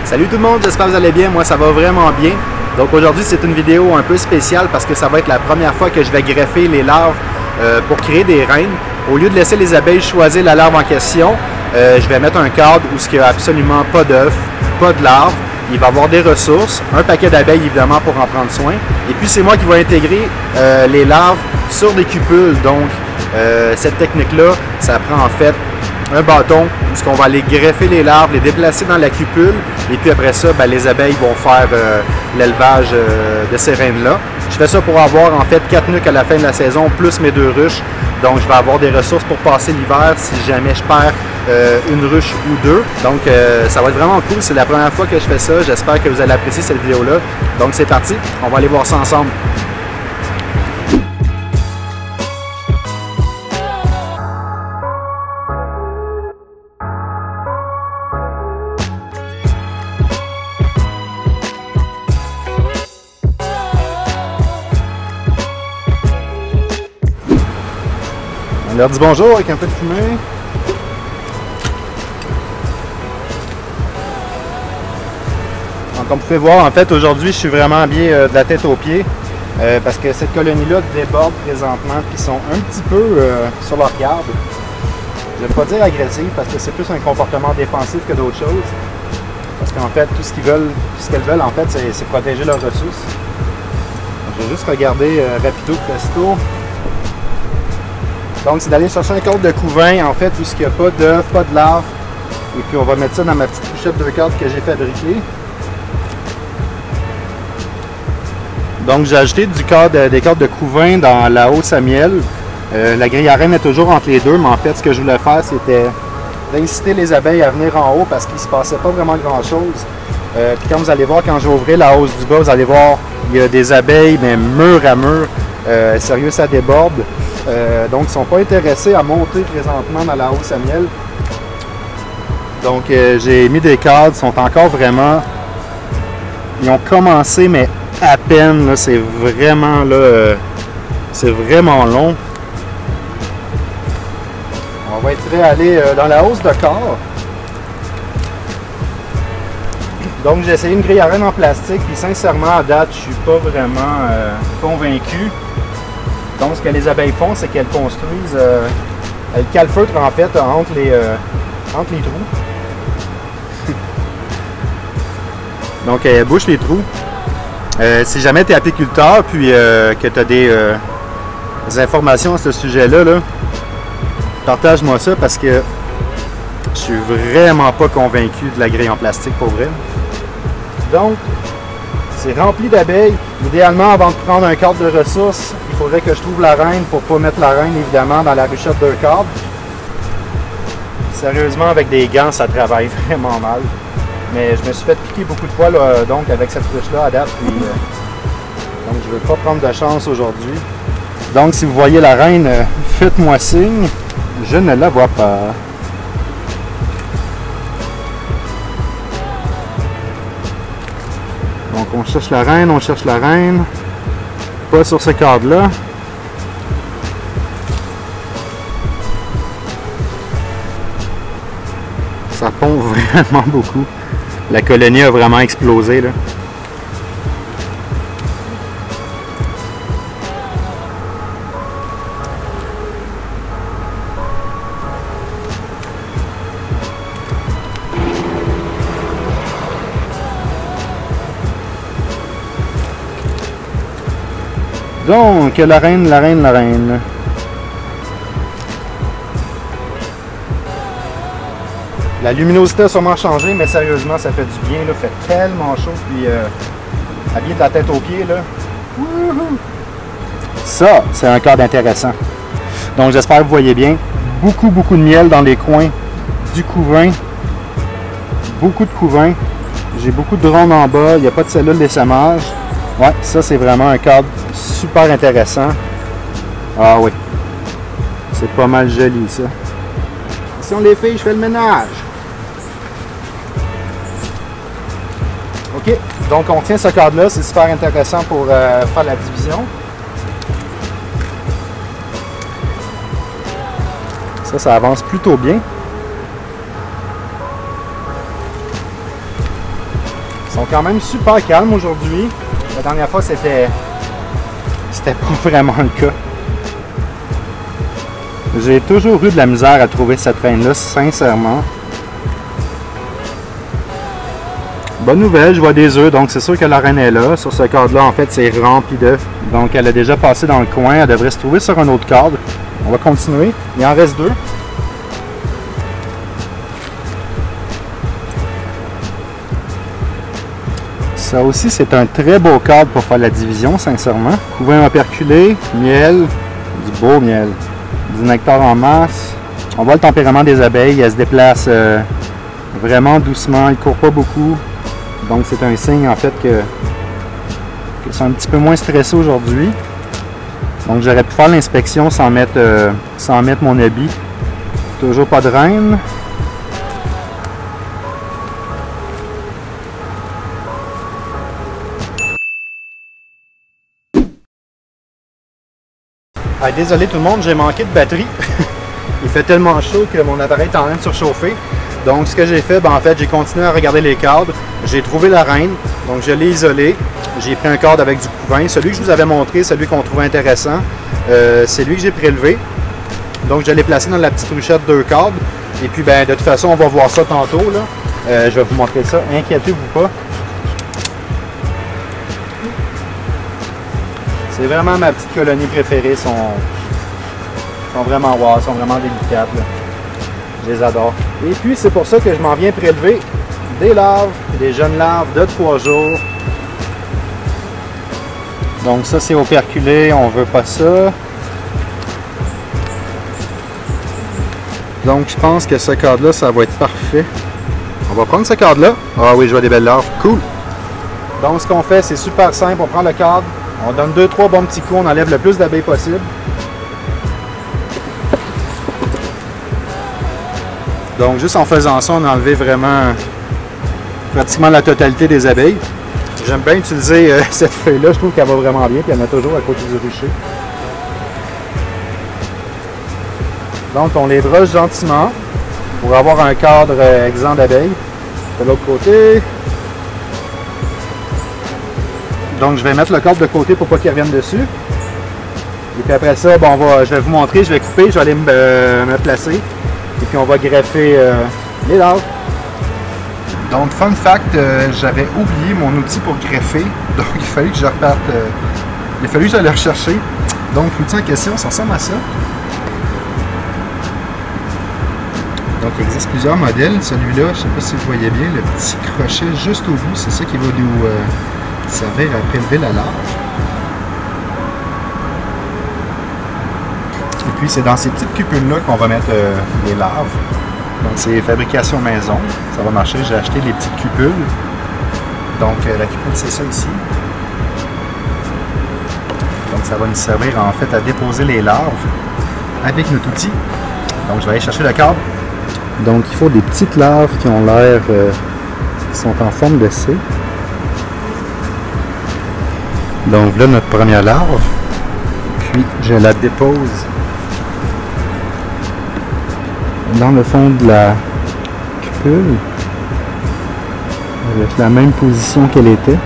Salut tout le monde, j'espère que vous allez bien, moi ça va vraiment bien. Donc aujourd'hui c'est une vidéo un peu spéciale parce que ça va être la première fois que je vais greffer les larves pour créer des reines. Au lieu de laisser les abeilles choisir la larve en question, je vais mettre un cadre où il n'y a absolument pas d'œufs, pas de larves. Il va y avoir des ressources, un paquet d'abeilles évidemment pour en prendre soin. Et puis c'est moi qui vais intégrer les larves sur des cupules. Donc cette technique-là, ça prend en fait un bâton où on va aller greffer les larves, les déplacer dans la cupule. Et puis après ça, les abeilles vont faire l'élevage de ces reines-là. Je fais ça pour avoir en fait 4 nuques à la fin de la saison, plus mes 2 ruches. Donc je vais avoir des ressources pour passer l'hiver si jamais je perds une ruche ou 2. Donc ça va être vraiment cool, c'est la première fois que je fais ça. J'espère que vous allez apprécier cette vidéo-là. Donc c'est parti, on va aller voir ça ensemble. On leur dit bonjour avec un peu de fumée. Donc, comme vous pouvez voir, en fait, aujourd'hui, je suis vraiment habillé de la tête aux pieds parce que cette colonie-là déborde présentement puis ils sont un petit peu sur leur garde. Je ne vais pas dire agressif parce que c'est plus un comportement défensif que d'autres choses. Parce qu'en fait, tout ce qu'elles veulent, en fait, c'est protéger leurs ressources. Donc, je vais juste regarder rapido presto. Donc, c'est d'aller chercher un cadre de couvain, en fait, où il n'y a pas d'œufs, pas de larves. Et puis, on va mettre ça dans ma petite couchette de cadre que j'ai fabriquée. Donc, j'ai ajouté des cadres de couvain dans la hausse à miel. La grille à reine est toujours entre les deux, mais en fait, ce que je voulais faire, c'était d'inciter les abeilles à venir en haut parce qu'il ne se passait pas vraiment grand-chose. Puis, quand vous allez voir, quand je vais ouvrir la hausse du bas, vous allez voir, il y a des abeilles, mais mur à mur. Sérieux, ça déborde. Donc, ils ne sont pas intéressés à monter présentement dans la hausse à miel. Donc, j'ai mis des cadres, ils sont encore vraiment... Ils ont commencé, mais à peine, c'est vraiment là... c'est vraiment long. On va être prêt à aller dans la hausse de corps. Donc, j'ai essayé une grille à reine en plastique, puis sincèrement, à date, je ne suis pas vraiment convaincu. Donc, ce que les abeilles font, c'est qu'elles construisent, elles calfeutrent en fait entre les trous. Donc, elles bouchent les trous. Si jamais tu es apiculteur puis que tu as des informations à ce sujet-là, partage-moi ça parce que je suis vraiment pas convaincu de la grille en plastique pour vrai. Donc, c'est rempli d'abeilles. Idéalement, avant de prendre un cadre de ressources, il faudrait que je trouve la reine pour ne pas mettre la reine, évidemment, dans la ruchette de cadre. Sérieusement, avec des gants, ça travaille vraiment mal. Mais je me suis fait piquer beaucoup de fois là, donc avec cette ruche-là à date. Puis, donc, je ne veux pas prendre de chance aujourd'hui. Donc, si vous voyez la reine, faites-moi signe. Je ne la vois pas. Donc on cherche la reine, pas sur ce cadre-là. Ça pond vraiment beaucoup. La colonie a vraiment explosé là. Donc, la reine. La luminosité a sûrement changé, mais sérieusement, ça fait du bien. Il fait tellement chaud, puis habillé de la tête aux pieds. Là. Ça, c'est un cadre intéressant. Donc, j'espère que vous voyez bien. Beaucoup de miel dans les coins du couvain. Beaucoup de couvain. J'ai beaucoup de drones en bas. Il n'y a pas de cellules d'essaimage. Ouais, ça, c'est vraiment un cadre super intéressant. Ah oui. C'est pas mal joli, ça. Si on les filles, je fais le ménage. OK. Donc, on tient ce cadre-là. C'est super intéressant pour faire la division. Ça avance plutôt bien. sont quand même super calmes aujourd'hui. La dernière fois, c'était pas vraiment le cas. J'ai toujours eu de la misère à trouver cette reine-là, sincèrement. Bonne nouvelle, je vois des œufs, donc c'est sûr que la reine est là. Sur ce cadre-là, en fait, c'est rempli d'œufs. Donc elle a déjà passé dans le coin, elle devrait se trouver sur un autre cadre. On va continuer. Il en reste 2. Ça aussi, c'est un très beau cadre pour faire la division, sincèrement. Couvain operculé, miel, du beau miel, du nectar en masse. On voit le tempérament des abeilles, elles se déplacent vraiment doucement, elles ne courent pas beaucoup. Donc c'est un signe en fait qu'elles sont un petit peu moins stressées aujourd'hui. Donc j'aurais pu faire l'inspection sans mettre mon habit. Toujours pas de reine. Ah, désolé tout le monde, j'ai manqué de batterie. Il fait tellement chaud que mon appareil est en train de surchauffer. Donc ce que j'ai fait, en fait, j'ai continué à regarder les cadres. J'ai trouvé la reine, donc je l'ai isolée. J'ai pris un cadre avec du couvain. Celui que je vous avais montré, celui qu'on trouvait intéressant, c'est lui que j'ai prélevé. Donc je l'ai placé dans la petite ruchette 2 cadres. Et puis de toute façon, on va voir ça tantôt, là. Je vais vous montrer ça, inquiétez-vous pas. C'est vraiment ma petite colonie préférée. Ils sont vraiment wow, sont vraiment délicates. Là. Je les adore. Et puis c'est pour ça que je m'en viens prélever des larves, des jeunes larves de 3 jours. Donc ça c'est operculé, on veut pas ça. Donc je pense que ce cadre-là, ça va être parfait. On va prendre ce cadre-là. Ah oui, je vois des belles larves. Cool! Donc ce qu'on fait, c'est super simple. On prend le cadre. On donne 2-3 bons petits coups, on enlève le plus d'abeilles possible. Donc juste en faisant ça, on a enlevé vraiment pratiquement la totalité des abeilles. J'aime bien utiliser cette feuille-là, je trouve qu'elle va vraiment bien, puis il y en a toujours à côté du rucher. Donc on les brosse gentiment pour avoir un cadre exempt d'abeilles. De l'autre côté. Donc je vais mettre le cadre de côté pour pas qu'il revienne dessus. Et puis après ça, je vais vous montrer, je vais couper, je vais aller me placer. Et puis on va greffer les larves. Donc fun fact, j'avais oublié mon outil pour greffer. Donc il fallait que je reparte. Il a fallu que j'aille le rechercher. Donc l'outil en question, ça ressemble à ça. Donc il existe plusieurs modèles. Celui-là, je ne sais pas si vous voyez bien, le petit crochet juste au bout, c'est ça qui va nous servir à prélever la larve. Et puis c'est dans ces petites cupules-là qu'on va mettre les larves. Donc c'est fabrication maison, ça va marcher. J'ai acheté les petites cupules. Donc la cupule c'est ça ici. Donc ça va nous servir en fait à déposer les larves avec notre outil. Donc je vais aller chercher le cadre. Donc il faut des petites larves qui ont l'air, qui sont en forme de C. Donc là notre première larve, puis je la dépose dans le fond de la cupule avec la même position qu'elle était.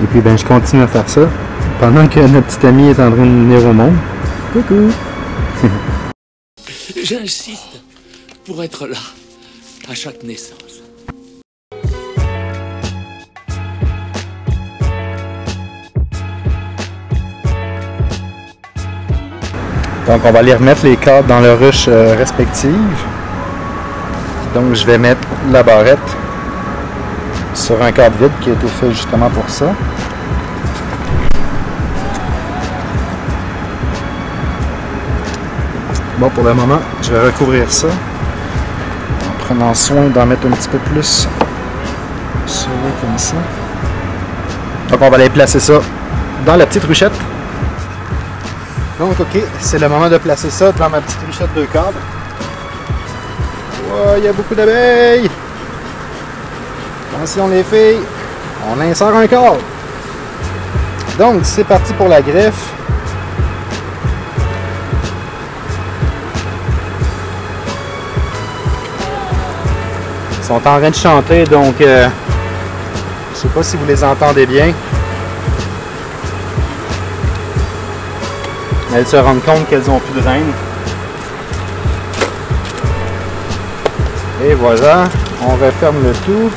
Et puis je continue à faire ça pendant que notre petit ami est en train de venir au monde. Coucou! J'insiste pour être là à chaque naissance. Donc on va aller remettre les cadres dans leurs ruches respectives. Donc je vais mettre la barrette sur un cadre vide qui a été fait justement pour ça. Bon, pour le moment, je vais recouvrir ça en prenant soin d'en mettre un petit peu plus sur eux comme ça. Donc on va aller placer ça dans la petite ruchette. Donc ok, c'est le moment de placer ça dans ma petite ruchette de cadre. Wow, il y a beaucoup d'abeilles! Attention les filles, on insère un cadre. Donc c'est parti pour la greffe. sont en train de chanter, donc je sais pas si vous les entendez bien. Elles se rendent compte qu'elles n'ont plus de reine. Et voilà, on referme le tout.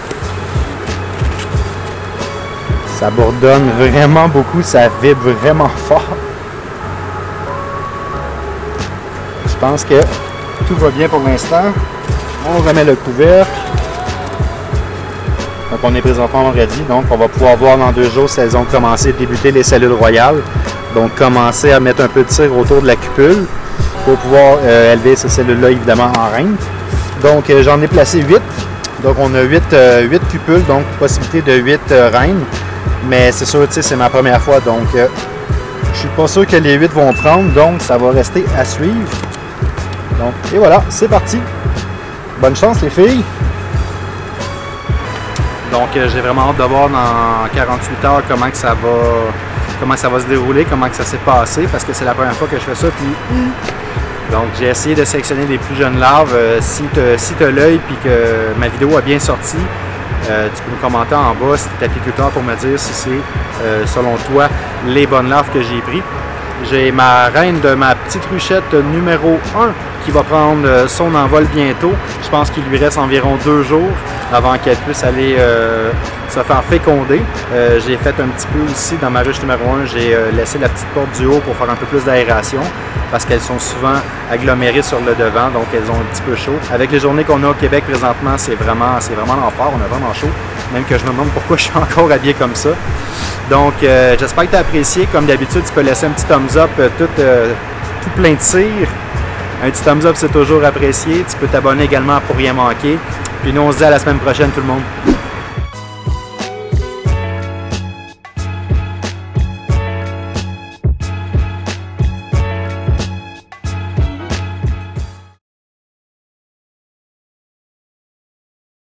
Ça bourdonne vraiment beaucoup, ça vibre vraiment fort. Je pense que tout va bien pour l'instant. On remet le couvercle. Donc on est présentement vendredi, donc on va pouvoir voir dans 2 jours si elles ont commencé à débuter les cellules royales. Donc commencer à mettre un peu de cire autour de la cupule pour pouvoir élever ces cellules-là évidemment en reine. Donc j'en ai placé 8. Donc on a 8 cupules, donc possibilité de 8 reines. Mais c'est sûr, tu sais, c'est ma première fois, donc je suis pas sûr que les 8 vont prendre, donc ça va rester à suivre. Donc, et voilà, c'est parti. Bonne chance les filles. Donc j'ai vraiment hâte de voir dans 48 heures comment ça va se dérouler, comment que ça s'est passé, parce que c'est la première fois que je fais ça. Puis, donc j'ai essayé de sélectionner les plus jeunes larves. Si tu as l'œil et que ma vidéo a bien sorti, tu peux me commenter en bas si tu es apiculteur pour me dire si c'est, selon toi, les bonnes larves que j'ai prises. J'ai ma reine de ma petite ruchette numéro 1 qui va prendre son envol bientôt. Je pense qu'il lui reste environ 2 jours avant qu'elle puisse aller se faire féconder. J'ai fait un petit peu aussi dans ma ruche numéro 1, j'ai laissé la petite porte du haut pour faire un peu plus d'aération parce qu'elles sont souvent agglomérées sur le devant, donc elles ont un petit peu chaud. Avec les journées qu'on a au Québec présentement, c'est vraiment l'enfer, on a vraiment chaud, même que je me demande pourquoi je suis encore habillé comme ça. Donc j'espère que tu as apprécié. Comme d'habitude, tu peux laisser un petit thumbs up tout plein de cire. Un petit thumbs up, c'est toujours apprécié. Tu peux t'abonner également pour rien manquer. Puis nous, on se dit à la semaine prochaine, tout le monde.